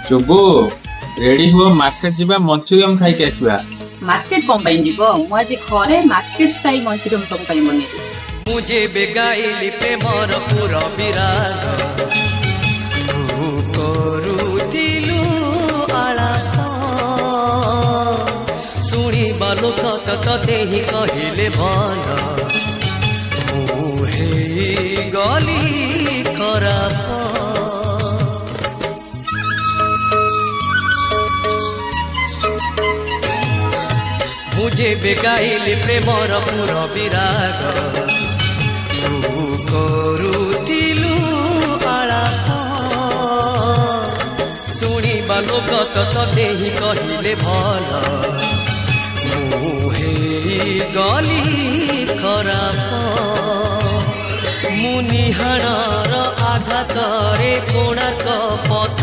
चुबु ready हुआ market जीवा Manchurian खाई के आसबा। मार्केट कौन पाई जीवो मु आज घरे मार्केट स्टाइल मंचूरियन तुम पाई बनेबी। मुझे बेगाइली प्रेमर पूरा विराग तू करुतिलु आलाप शुणिबा लोक तते ही कहले भल मुहे गली खराब। मुझे बेगाइली प्रेमर पूरा विराग तू करुतिलु आलाप शुणिबा लोक तते ही कहले भल मुहे गली खराब। मुनिहाणर आघात रे कोणार्क पथ